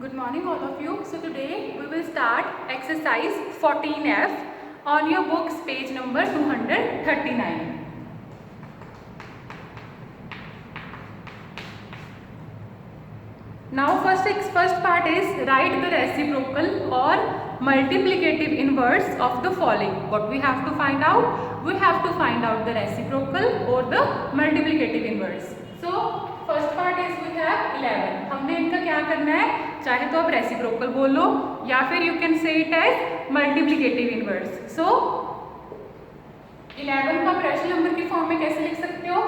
Good morning all of you. So today we will start exercise 14F on your books page number 239. Now first part is write the reciprocal or multiplicative inverse of the following. What we have to find out? We have to find out the reciprocal or the multiplicative inverse. So first part is we have 11. हमने इनका क्या करना है, चाहे तो आप reciprocal बोलो या फिर you can say it as multiplicative inverse. So 11 को आप रैशनल नंबर की फॉर्म में कैसे लिख सकते हो,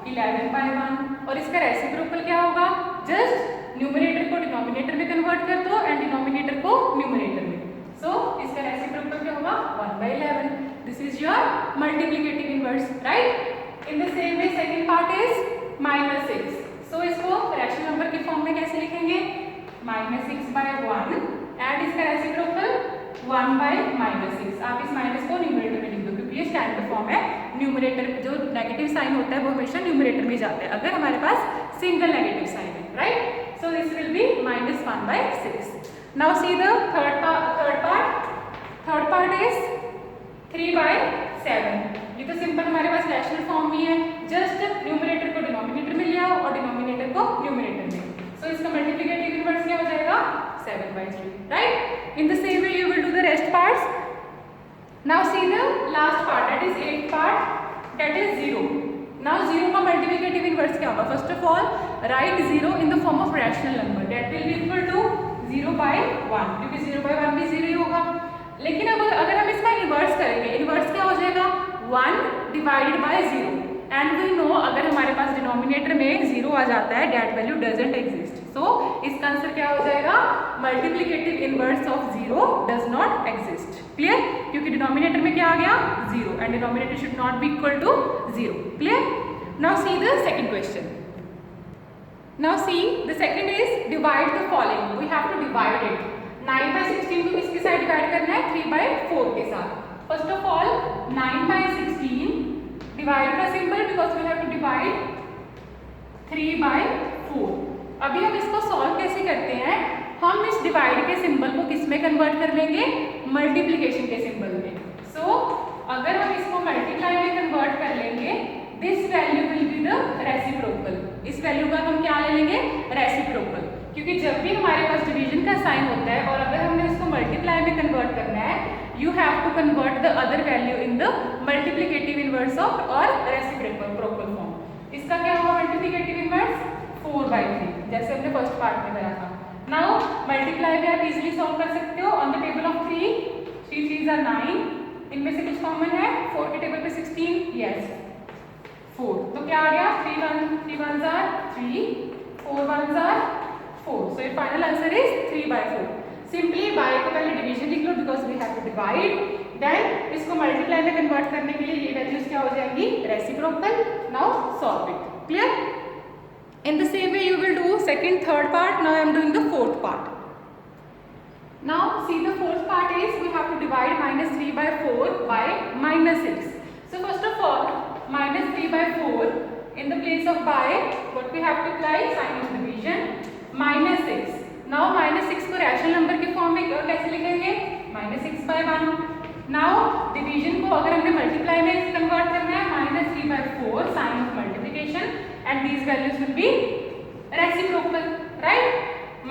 11/1. और इसका रेसिप्रोकल क्या होगा, जस्ट न्यूमरेटर को डिनोमिनेटर में कन्वर्ट कर दो एंड डिनोमिनेटर को न्यूमरेटर में. सो इसका रेसिप्रोकल क्या होगा, 1/11. This is your multiplicative inverse, right. In the same way second part is -6. सो इसको रैशनल नंबर की फॉर्म में कैसे लिखेंगे, -6/1 एंड इसका रेसिप्रोकल 1/-6. आप इस माइनस को न्यूमरेटर में लिख दो क्योंकि ये स्टैंडर्ड फॉर्म है. न्यूमरेटर जो नेगेटिव साइन होता है वो हमेशा न्यूमरेटर में जाता है अगर हमारे पास सिंगल नेगेटिव साइन है, right. So this will be -1/6. Now see the third part is 3/7. ये तो सिंपल हमारे पास रैशनल फॉर्म भी है, जस्ट न्यूमरेटर को डिनोमिनेटर में ले आओ और डिनोमिनेटर को न्यूमरेटर में. सो इसका मल्टीप्लिकेटिव इनवर्स क्या हो जाएगा, 7/3, right. In the same way you will do the rest parts. Now see the last part, that is 8th part, that is 0. Now 0 का मल्टीप्लिकेटिव इनवर्स क्या होगा, first of all write 0 in the form of rational number, that will be equal to 0/1 क्योंकि 0/1 भी 0 ही होगा. लेकिन अब अगर हम इसका इनवर्स करेंगे, इनवर्स क्या हो जाएगा, 1 divided by 0. And we know अगर हमारे पास डिनोमिनेटर में 0 आ जाता है, that value doesn't exist. So इसका आंसर क्या हो जाएगा, multiplicative inverse of 0 does not exist. Clear, क्योंकि डिनोमिनेटर में क्या आ गया, 0 and denominator should not be equal to 0. Clear. Now see the second question. Now see the second is divide the following. We have to divide it. 9/16 को किसके साथ divide करना है, 3/4 के साथ. फर्स्ट ऑफ ऑल 9/16 डिवाइड का symbol because we have to divide 3/4. अभी हम इसको सॉल्व कैसे करते हैं, हम इस डिवाइड के सिंबल को किस में कन्वर्ट कर लेंगे, मल्टीप्लिकेशन के सिंबल में. सो अगर हम इसको मल्टीप्लाई में कन्वर्ट कर लेंगे, this value will be the reciprocal. इस वैल्यू का हम क्या ले लेंगे, रेसिप्रोकल. क्योंकि जब भी हमारे पास डिवीजन का साइन होता है और अगर हमने इसको मल्टीप्लाई में कन्वर्ट करना है, you have to convert the other value in the multiplicative inverse of or reciprocal form. इसका क्या होगा मल्टीप्लिकेटिव इनवर्स, 4/3 जैसे हमने फर्स्ट पार्ट में करा था. नाउ मल्टीप्लाई में आप इजीली सॉल्व कर सकते हो. On the table of 3 3 are 9. इनमें से कुछ कॉमन है, 4 के टेबल पे 16, यस 4. तो क्या आ गया, 3 1s are 3, 4 1s are 4. So your final answer is 3/4. Simply by को पहले डिवीजन लिख लो because we have to divide, then इसको मल्टीप्लाई में कन्वर्ट करने के लिए ये वैल्यूज क्या हो जाएंगी, reciprocal. Now solve it. Clear. In the same way you will do second third part. Now I am doing the fourth part. Now see the fourth part is we have to divide -3/4 by -6. So first of all -3/4 in the place of by what we have to apply, sign of division, -6. Now -6 को rational number के form में कैसे लिखेंगे, -6/1. Now division को अगर हमने multiply में convert करना है, -3/4 sign of multiplication and these values will be reciprocal, right.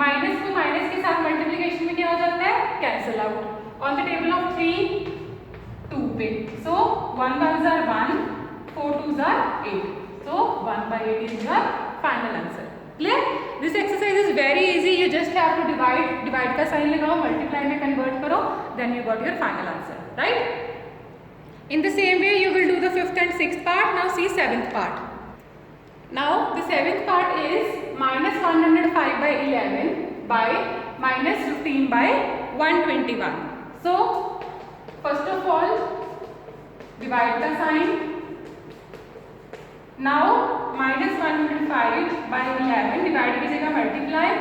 Minus को माइनस के साथ मल्टीप्लिकेशन में क्या हो जाता है, cancel out. On the table of 3 2 पे. So 1 1s are 1, 4 2s are 8. So 1/8 is your final answer. Clear? This exercise is very easy. You just have to divide का साइन लगाओ, multiply में convert करो, then you got your final answer, right? In the same way you will do the 5th and 6th part. Now see 7th part. Now the 7th part is -105/11 by -15/121. So first of all divide the sign. Now -105/11 divide कीजिएगा multiply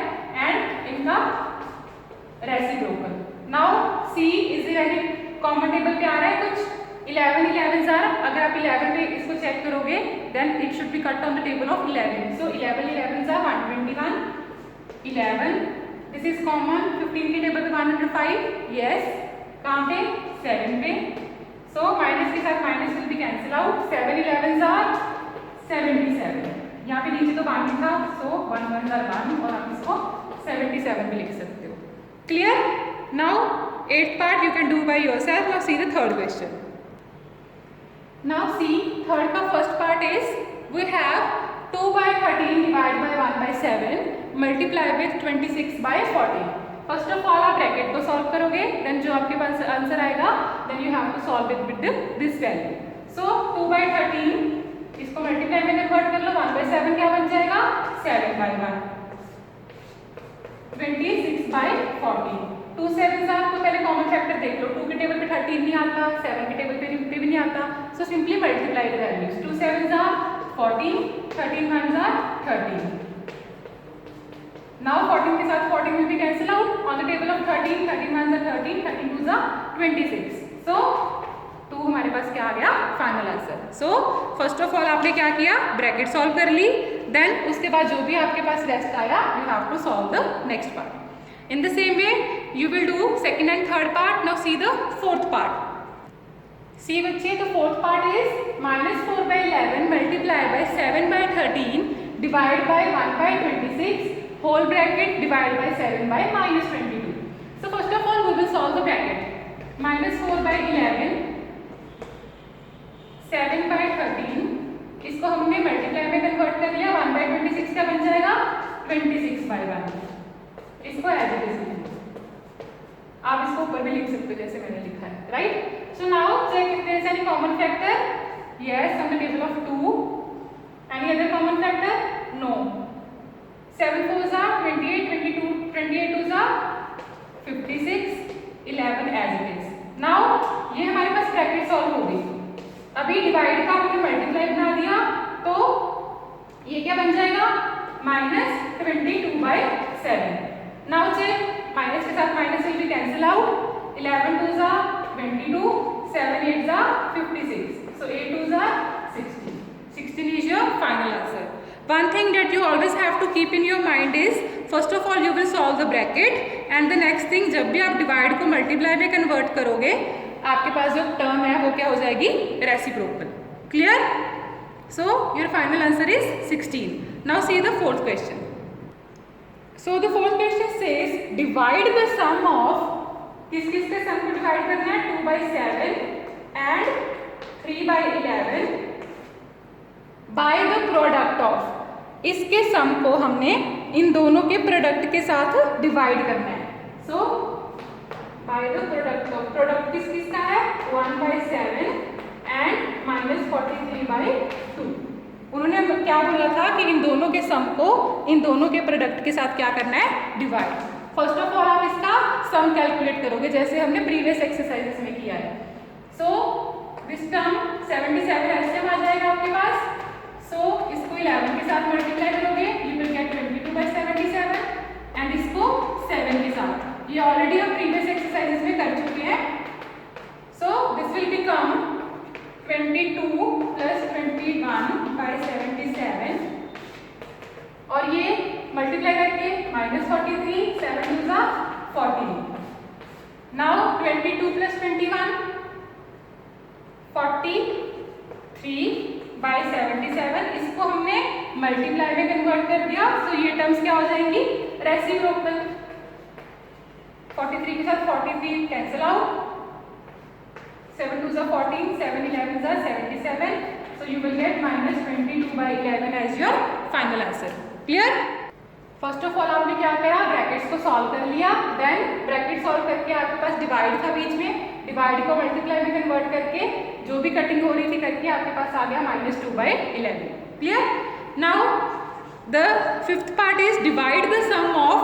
and इनका reciprocal. Now see is there any common table पे आ रहा है कुछ, 11 11s are, अगर आप 11 पे इसको चेक करोगे then it should be cut on the table of 11. So 11 11s are 121, 11 this is common 15 की टेबल पे 105, यस, कहाँ पे 7 पे, सो माइनस के साथ minus will be cancel out, 7 11s are 77, यहाँ पे नीचे तो 1 था, सो 1 1 आर 1 और आप इसको 77 भी लिख सकते हो। Clear? Now 8th part you can do by yourself. Now see the third question. Now see third का first part is we have 2 by 13 divided by 1 by 7 multiply with 26 by 14. First of all आप bracket को solve करोगे, then जो आपके पास answer आएगा then you have to solve it with this value. So 2 by 13 इसको multiply में convert कर लो, 1 by 7 क्या बन जाएगा 7 by 1, 26 by 14. 2 7s आर तो पहले कॉमन फैक्टर देख लो, 2 के टेबल पे 13 नहीं आता, 7 के टेबल पे भी नहीं आता, so simply multiply the values, 2 7s are 14, 13 1s are 13. Now 14 के साथ 14 will be cancel out on the table of 13, 13 1s are 13, 13 2s are 26, so 2 हमारे पास क्या आ गया final answer. So first of all आपने क्या किया, ब्रैकेट सॉल्व कर ली, देन उसके बाद जो भी आपके पास रेस्ट आया you have to solve the next part. In the same way, you will do second and third part. Now see the fourth part. See बच्चे, the fourth part is minus 4 by 11 multiplied by 7 by 13 divided by 1 by 26 whole bracket divided by 7 by minus 22. So first of all we will solve the bracket. Minus 4 by 11 7 by 13 इसको हमने multiply में convert कर लिया, 1 by 26 क्या बन जाएगा 26 by 1, इसको as it is लिख लो, आप इसको ऊपर भी लिख सकते हो जैसे मैंने लिखा है, right. So now check if there is any common factor, yes, on the table of 2, any other common factor, no, 7 4s are 28, 22 28 2s are 56, 11 as it is. Now ये हमारे पास ब्रैकेट सॉल्व हो गई, अभी डिवाइड का हमने multiply बना दिया, तो ये क्या बन जाएगा minus 22 by 7. Now check, minus के साथ minus will be cancel out, 11 2s are 22, 7 8s are 56, so 8 2s are 16. 16 is your final answer. One thing that you always have to keep in your mind is first of all you will solve the bracket and the next thing जब भी आप divide को multiply में convert करोगे आपके पास जो term है वो क्या हो जाएगी reciprocal. Clear? So your final answer is 16. Now see the fourth question. So the fourth question says divide the sum of, किस किस के सम को डिवाइड करना है, 2 by 7 and 3 by 11 by the product of, इसके सम को हमने इन दोनों के प्रोडक्ट के साथ डिवाइड करना है। So by the product of, product किस किस का है 1 by 7 and minus 43 by 2। उन्होंने क्या बोला था कि इन दोनों के सम को इन दोनों के प्रोडक्ट के साथ क्या करना है डिवाइड। फर्स्ट ऑफ ऑल आप इसका सम कैलकुलेट करोगे जैसे हमने प्रीवियस एक्सरसाइजेस में किया है। सो दिस टर्म 77 एलसीएम आ जाएगा आपके पास, सो इसको 11 के साथ मल्टीप्लाई करोगे you will gate 22 by 77 and इसको 7 के साथ, ये ऑलरेडी हम प्रीवियस एक्सरसाइजेस में कर चुके हैं। So this will become 22 plus 21 by 77 और ये मल्टीप्लाई करके -43, 7 2s are 14. Now 22 plus 21 43 by 77, इसको हमने मल्टीप्लाई में कन्वर्ट कर दिया, तो ये टर्म्स क्या हो जाएंगी रेसिप्रोकल। 43 के साथ 43 cancel out, 7 2s are 14, 7 11s are 77, so you will get minus 22 by 11 as your final answer. Clear? First of all आपने क्या करा, ब्रैकेट्स को सॉल्व कर लिया, देन ब्रैकेट सॉल्व करके आपके पास डिवाइड था बीच में, डिवाइड को मल्टीप्लाई में कन्वर्ट करके जो भी कटिंग हो रही थी करके आपके पास आ गया -2 by 11. Clear? Now the fifth part is divide the sum of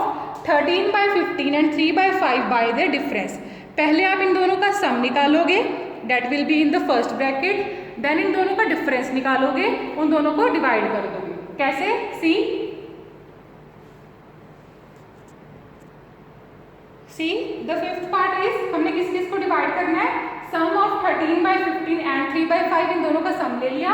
13 by 15 and 3 by 5 by their difference. पहले आप इन दोनों का सम निकालोगे, that will be in the first bracket, then in दोनों का डिफरेंस निकालोगे, उन दोनों को डिवाइड कर दोगे। कैसे? See the fifth part is, हमने किस किस को डिवाइड करना है, सम ऑफ 13 by 15 एंड 3 by 5, इन दोनों का सम ले लिया,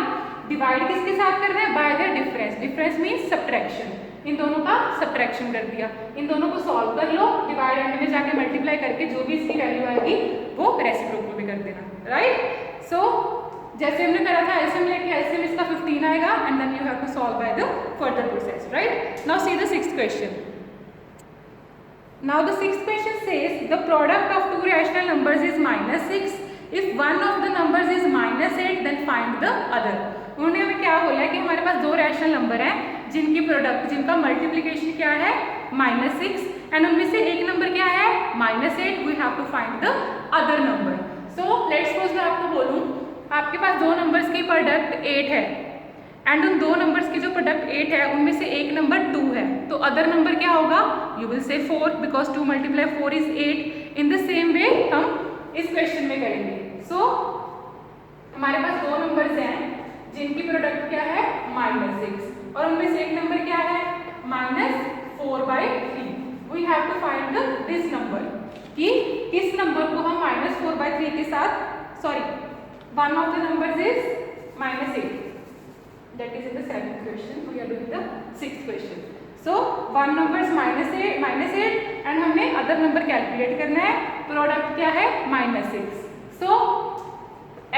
डिवाइड किसके साथ करना है, by the difference. Difference means subtraction, in दोनों का सब्ट्रैक्शन कर दिया। इन दोनों को सॉल्व कर लो, डिवाइड एंड में जाके मल्टीप्लाई करके जो भी इसकी वैल्यू आएगी वो रेसिप्रोकल में कर देना, राइट। सो जैसे हमने करा था एलसीएम लेके, एलसीएम इसका 15 आएगा and then you have to solve by the further process, right. Now see the sixth question. Now the sixth question says the product of two rational numbers is -6 if one of the numbers is -8 then find the other. उन्होंने हमें क्या बोला है कि हमारे पास दो rational number हैं जिनकी प्रोडक्ट, जिनका मल्टीप्लिकेशन क्या है -6 एंड उनमें से एक नंबर क्या है -8, we have to find the other number. So let's suppose मैं आपको बोलूं आपके पास दो नंबर्स की प्रोडक्ट 8 है एंड उन दो नंबर्स की जो प्रोडक्ट 8 है उनमें से एक नंबर 2 है, तो अदर नंबर क्या होगा, you will say 4 because 2 × 4 is 8। In the same वे हम इस क्वेश्चन में करेंगे। सो हमारे पास दो नंबर्स हैं जिनकी प्रोडक्ट क्या है -6 और उनमें से एक नंबर क्या है -4/3। We have to find this number कि किस नंबर को हम -4/3 के साथ, sorry one of the numbers is -8, that is in the 7th question, we are doing the 6th question. So one number is -8 and हमने other number calculate करना है, product क्या है -6। So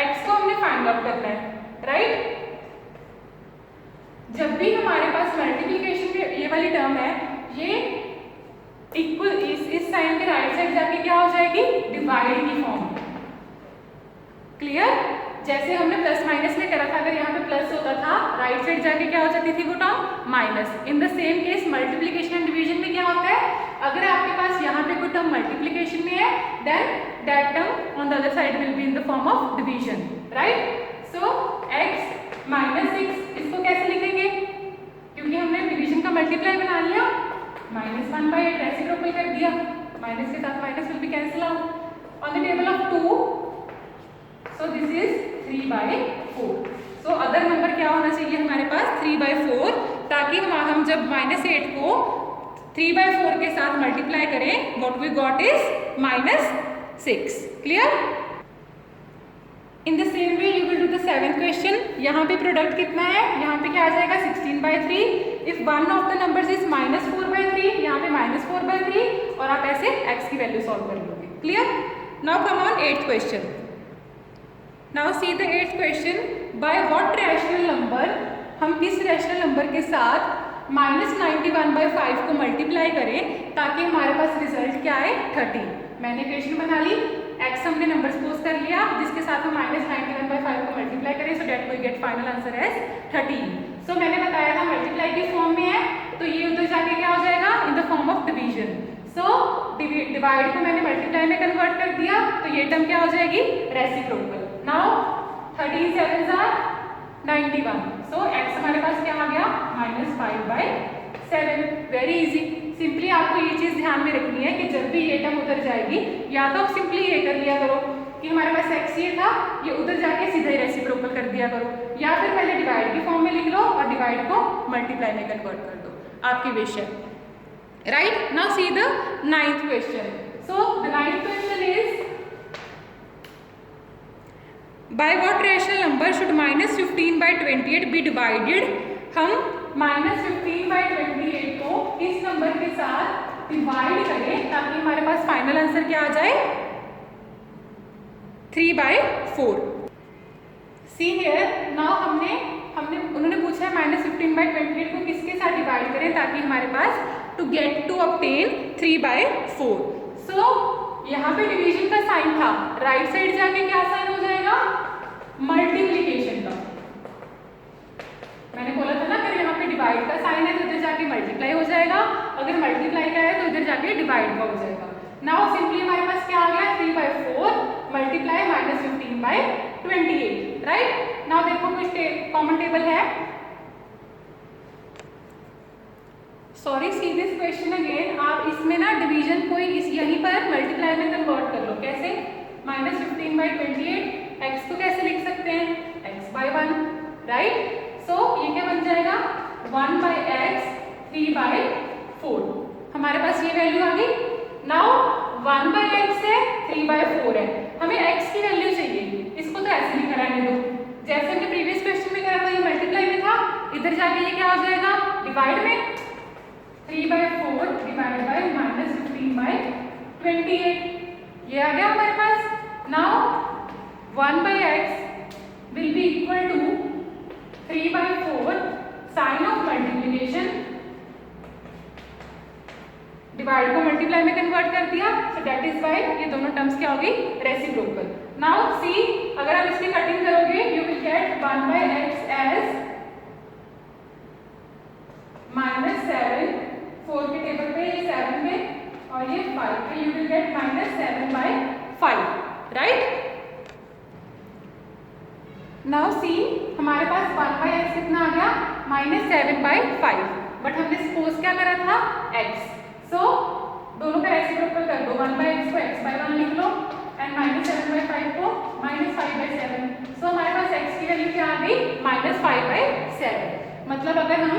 x को हमने फाइंड आउट करना है, right. जब भी हमारे पास मल्टीप्लिकेशन के ये वाली टर्म है, ये इक्वल इस साइन के राइट साइड जाके क्या हो जाएगी, डिवाइड की फॉर्म। क्लियर, जैसे हमने प्लस माइनस में करा था, अगर यहाँ पे प्लस होता था राइट साइड जाके क्या हो जाती थी वो term minus. In the same case multiplication and division में क्या होता है, अगर आपके पास यहाँ पे कोई टर्म मल्टीप्लिकेशन में है then that term on the other side will be in the form of division, right. So x -6 इसको कैसे लिखेंगे, क्योंकि हमने डिवीजन का मल्टीप्लाई बना लिया, -1/8 रेसिप्रोकल कर दिया, माइनस के साथ minus will be cancel out on the table of 2। So this is 3/4. So other number क्या होना चाहिए हमारे पास 3/4, ताकि हम जब -8 को 3/4 के साथ मल्टीप्लाई करें, what we got is -6. Clear? In the same way you will do the 7th question. यहाँ पे प्रोडक्ट कितना है, यहाँ पे क्या आ जाएगा 16/3। If one of the numbers is -4/3, यहाँ पे -4/3 और आप ऐसे x की वैल्यू सॉल्व कर लोगे। Clear? Now come on 8th question. Now see the 8th question. By what rational number, हम किस रैशनल नंबर के साथ -91/5 को मल्टीप्लाई करें ताकि हमारे पास रिजल्ट क्या आए 30। मैंने इक्वेशन बना ली, x हमने नंबर सपोज कर लिया जिसके साथ हम -91/5 को मल्टीप्लाई करें, so that we get final answer as 13। So मैंने बताया था मल्टीप्लाई की फॉर्म में है तो ये उधर जाके क्या हो जाएगा, इन the form of division. So divide को मैंने मल्टीप्लाई में कन्वर्ट कर दिया तो ये टर्म क्या हो जाएगी, reciprocal. Now 13 7s are 91, so x हमारे पास क्या आ गया -5/7। वेरी इजी, सिंपली आपको ये चीज ध्यान में रखनी है कि जब भी ये टर्म उधर जाएगी, या तो आप सिंपली ये कर लिया करो कि हमारे पास x ये था, ये उधर जाके सीधा ही रेसिप्रोकल कर दिया करो, या फिर पहले डिवाइड की फॉर्म में लिख लो और डिवाइड को मल्टीप्लाई में कन्वर्ट कर दो, आपकी विश है, right. Now see the 9th question. So the 9th question is by what rational number should -15/28 be divided। हम -15/28 को इस नंबर के साथ डिवाइड करें ताकि हमारे पास फाइनल आंसर क्या आ जाए 3/4। सी हियर, नाउ हमने उन्होंने पूछा है -15/28 को किसके साथ डिवाइड करें ताकि हमारे पास टू ऑब्टेन 3/4। सो यहाँ पे डिवीजन का साइन था, राइट साइड जाके क्या साइन हो जाएगा, मल्टीप्लिकेशन का। मैंने बोला था ना अगर यहाँ पे डिवाइड का साइन है तो इधर जाके मल्टीप्लाई हो जाएगा, अगर मल्टीप्लाई का है तो इधर जाके डिवाइड का हो जाएगा। नाउ सिंपली हमारे पास क्या आ गया 3/4 मल्टीप्लाई -15/28, राइट। नाउ देखो कोई कॉमन टेबल है, sorry see this question again. आप इसमें ना डिवीजन कोई यहीं पर मल्टीप्लाई में कन्वर्ट कर लो, कैसे, -15/28 x को कैसे लिख सकते हैं, x/1, राइट। सो ये क्या बन जाएगा 1/x 3/4, हमारे पास ये वैल्यू आ गई। नाउ 1/x है 3/4 है, हमें x की वैल्यू चाहिए, इसको तो ऐसे नहीं कराने दो, जैसे हमने प्रीवियस क्वेश्चन में करा था ये मल्टीप्लाई में था, इधर जाके ये क्या हो जाएगा डिवाइड में। 3/4 डिवाइड बाय -15/28 ये आ गया हमारे पास। Now 1/x will be equal to 3/4 sign of multiplication, divide को मल्टीप्लाई में कन्वर्ट कर दिया, सो दैट इज वाई ये दोनों टर्म्स क्या होगी, रेसिप्रोकल। नाउ सी, अगर आप इसकी कटिंग करोगे you will gate 1/x as -7, 4 के टेबल पे ये 7 में और ये 5 पे, you will gate -7/5, right. Now सी, हमारे पास 1/x कितना आ गया, -7/5, बट हमने सपोज क्या करा था, x, सो दोनों का रेसिप्रोकल कर दो, 1/x को x/1 लिख लो एंड -7/5 को -5/7, सो हमारे पास x की वैल्यू क्या आ गई, -5/7। मतलब अगर हम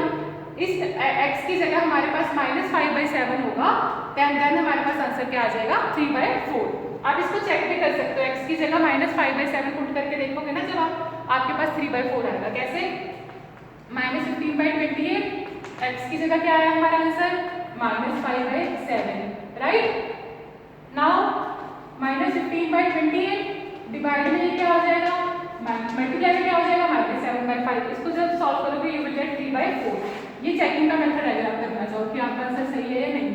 इस x की जगह हमारे पास -5/7 होगा देन हमारे पास आंसर क्या आ जाएगा, 3/4। आप इसको चेक भी कर सकते हो, x की जगह -5/7 पुट करके देखोगे ना, जब आपके पास 3/4 आएगा। कैसे, -15/28, x की जगह क्या आया हमारा आंसर, -5/7, राइट। नाउ -15/28 डिवाइड में क्या हो जाएगा, मल्टीप्लाई में क्या हो जाएगा, -7/5। इसको जब सॉल्व करोगे यू विल गेट 3/4। ये चेकिंग का मेथड है अगर आप करना चाहो कि आपका आंसर सही है या नहीं।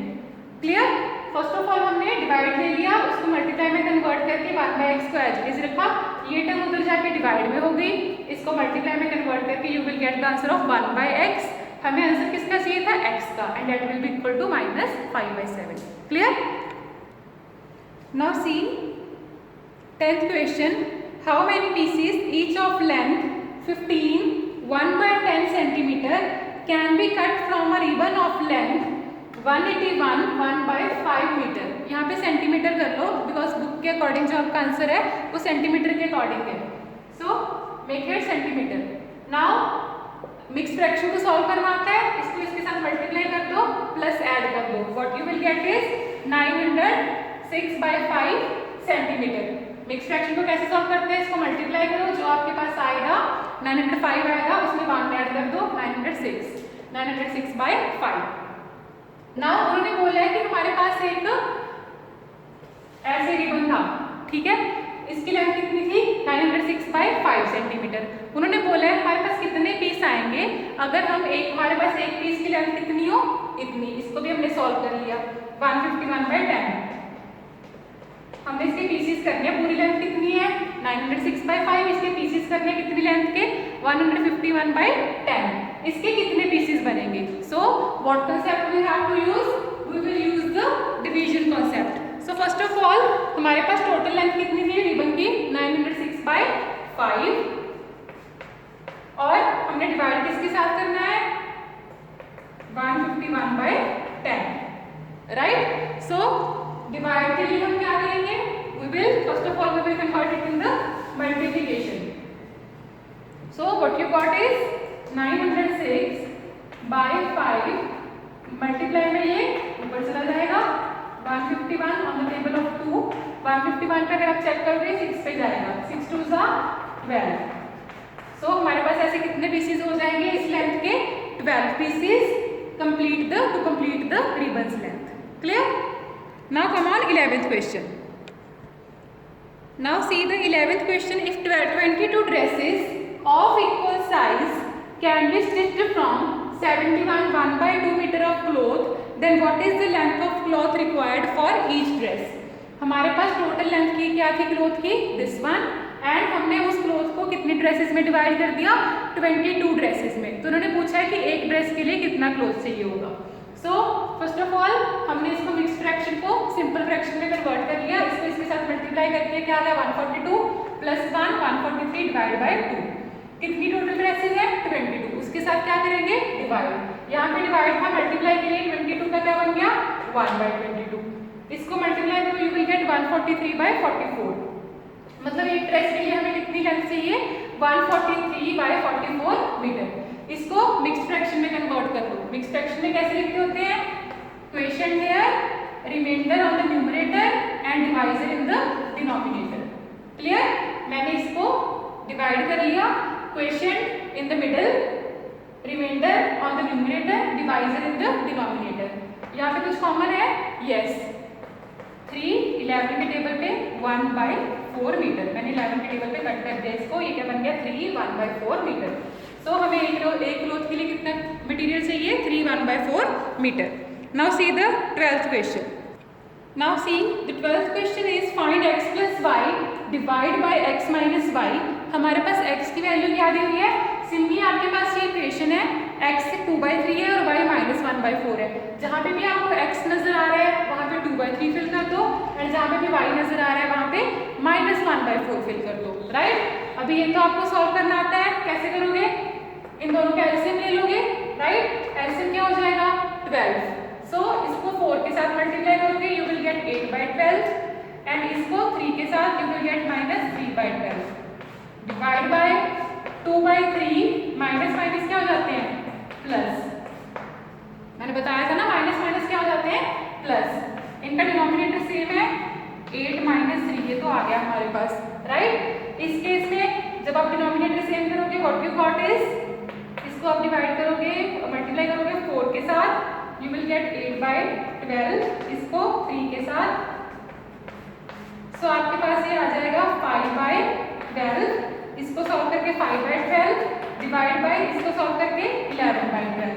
क्लियर। फर्स्ट ऑफ ऑल हमने डिवाइड ले लिया, उसको मल्टीप्लाई में कन्वर्ट करके 1/x को एज इट इज रखा, ये टर्म उधर जाके डिवाइड में हो गई, इसको मल्टीप्लाई में कन्वर्ट करके you will get the answer of 1/x। हमें आंसर किसका चाहिए था, x का, and that will be equal to -5/7। Clear. Now see 10th question, how many pieces each of length 15 1/10 centimetre can be cut from a ribbon of length 181 1/5 metre. यहाँ पे centimetre कर लो because book के according जो आपका answer है वो centimetre के अकॉर्डिंग है, so make it centimetre. Now mix fraction को सॉल्व करवाता है, इसको इसके साथ मल्टीप्लाई कर दो प्लस ऐड कर दो, what you will gate is 906/5 centimetre. Mix fraction को कैसे सॉल्व करते हैं, इसको मल्टीप्लाई करो, जो आपके पास आएगा 905 आएगा, उसमें 1 ऐड कर दो, 906/5। नाउ उन्होंने बोला है कि हमारे पास एक ऐसे रिबन था, ठीक है, इसकी लेंथ कितनी थी, 906/5 सेंटीमीटर। उन्होंने बोला है हमारे पास कितने पीस आएंगे अगर हम हमारे पास एक पीस की लेंथ कितनी हो, इतनी। इसको भी हमने सॉल्व कर लिया, 151/10। हमने इसके पीसेस करने हैं, पूरी लेंथ कितनी है 906/5, इसके पीसेस करने कितनी लेंथ के 151/10। इसके कितने पीसेस बनेंगे, so what concept we have to use, we will use the division concept. So first of all हमारे पास टोटल लेंथ कितनी थी रिबन की, 906/5, और हमने डिवाइड किसके साथ करना है, 151/10, राइट। सो डिवाइड के लिए हम क्या करेंगे, we will first of all we will convert it in the multiplication. So what you got is 906/5 multiply में ये ऊपर चला जाएगा, 151 ऑन द टेबल ऑफ 2, 151 पे अगर आप चेक करोगे 6 पे जाएगा, 6 2 12। सो हमारे पास ऐसे कितने पीसेस हो जाएंगे इस लेंथ के, 12 pieces to complete the ribbon's length. Clear. Now come on 11th question. Now see the 11th question. If 22 dresses of equal size can be stitched from 71 1/2 meter of cloth, then what is the length of cloth required for each dress? हमारे पास total length की क्या थी cloth की, this one, and हमने उस cloth को कितनी ड्रेसेस में डिवाइड कर दिया, 22 ड्रेसेस में। तो उन्होंने पूछा है कि एक ड्रेस के लिए कितना क्लोथ चाहिए होगा। सो फर्स्ट ऑफ ऑल हमने इसको मिक्स फ्रैक्शन को सिंपल फ्रैक्शन में कन्वर्ट कर लिया, इसको इसके साथ मल्टीप्लाई करके क्या आ गया, 142 + 1 143 डिवाइड बाय 2। कितनी टोटल ड्रेसेस है, 22। उसके साथ क्या करेंगे, डिवाइड। यहाँ पे डिवाइड था, मल्टीप्लाई के लिए 22 का क्या बन गया, 1/22। इसको मल्टीप्लाई करो यू विल गेट 143/44। मतलब एक ड्रेस के लिए हमें कितनी लेंथ चाहिए, 143/44 मीटर। इसको मिक्स फ्रैक्शन में कन्वर्ट कर दो। मिक्स फ्रैक्शन में कैसे लिखते होते हैं, question here, remainder on the numerator and divisor in the denominator. Clear. मैंने इसको डिवाइड कर लिया, question in the middle, remainder on the numerator, divisor in the denominator. यहाँ पे कुछ कॉमन है? यस, 3 11 के टेबल पे 1/4 मीटर। मैंने 11 के टेबल पे कट कर दिया इसको, ये क्या बन गया 3 1/4 मीटर। सो हमें एक क्लोथ के लिए कितना मटेरियल चाहिए? 3 1/4 metre. Now see the 12th question. Now see the 12th question is find x plus y divide by x minus y। हमारे पास x की वैल्यू क्या दी हुई है? सिंपली आपके पास ये इक्वेशन है, x 2/3 है और y -1/4 है। जहाँ पे भी आपको x नजर आ रहा है वहाँ पे 2/3 फिल कर दो, और जहाँ पे भी y नजर आ रहा है वहाँ पे -1/4 फिल कर दो। राइट, अभी ये तो आपको सॉल्व करना आता है। कैसे करोगे? इन दोनों का एलसीएम ले लोगे। राइट, एलसीएम क्या हो जाएगा? 12। सो इसको 4 के साथ मल्टीप्लाई करोगे, यू विल गेट 8/12, एंड इसको 3 के साथ you will gate -3/12 divide by 2/3 minus क्या हो जाते हैं? प्लस। मैंने बताया था ना माइनस क्या हो जाते हैं? प्लस। इनका डिनोमिनेटर सेम है, 8 - 3, ये तो आ गया हमारे पास। राइट, इस केस में जब आप डिनोमिनेटर सेम करोगे, व्हाट यू गॉट इज, इसको आप डिवाइड करोगे, मल्टीप्लाई करोगे 4 के साथ, यू विल गेट 8/12, इसको 3 के साथ, सो आपके पास ये आ जाएगा 5/12, इसको सॉल्व करके 5/12 डिवाइड बाय इसको सॉल्व करके 11/12।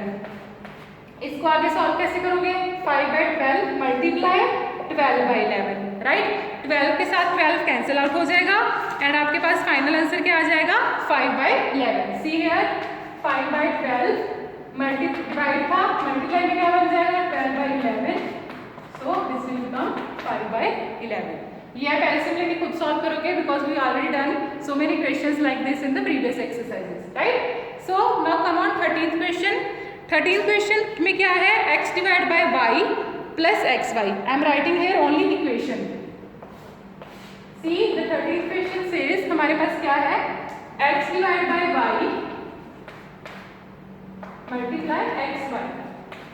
इसको आगे सॉल्व कैसे करोगे? 5/12 मल्टीप्लाई 12/11। राइट, 12 के साथ 12 कैंसिल आउट हो जाएगा, एंड आपके पास फाइनल आंसर क्या आ जाएगा? 5/11। सी हियर, 5/12 डिवाइड था, मल्टीप्लाई में क्या बन जाएगा? 12/11, सो दिस विल बिकम 5/11। ये आप एलसीएम लेके खुद सॉल्व करोगे, because we already done so many questions like this in the previous exercises. Right, so now come on 13th question. 13th question में क्या है? x divide by y plus xy। I am writing here only equation. See the 13th question says हमारे पास क्या है? x divide by y multiply xy।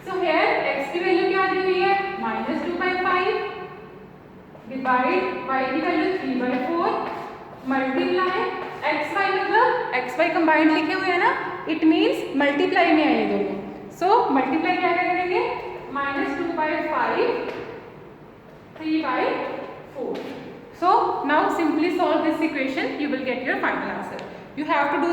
So here x की value क्या दी हुई है? -2/5 डिवाइड y की वैल्यू 3/4 मल्टीप्लाई xy, मतलब xy कंबाइंड लिखे हुए हैं ना, इट मींस मल्टीप्लाई में आए दोनों। सो मल्टीप्लाई क्या करेंगे? -2/5 3/4। So now simply solve this equation, you will get your final answer. You have to do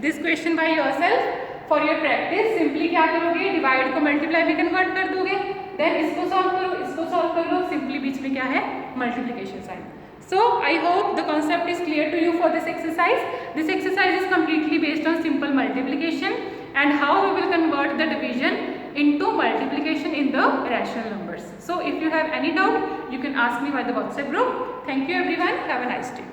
this question by yourself for your practice. Simply क्या करोगे? डिवाइड को मल्टीप्लाई में convert कर दोगे, देन इसको सॉल्व करो, इसको सॉल्व कर लो, सिंपली बीच में क्या है? Multiplication sign. So I hope the concept is clear to you for this exercise. This exercise is completely based on simple multiplication and how we will convert the division into multiplication in the rational numbers. So if you have any doubt, you can ask me by the WhatsApp group. Thank you everyone. Have a nice day.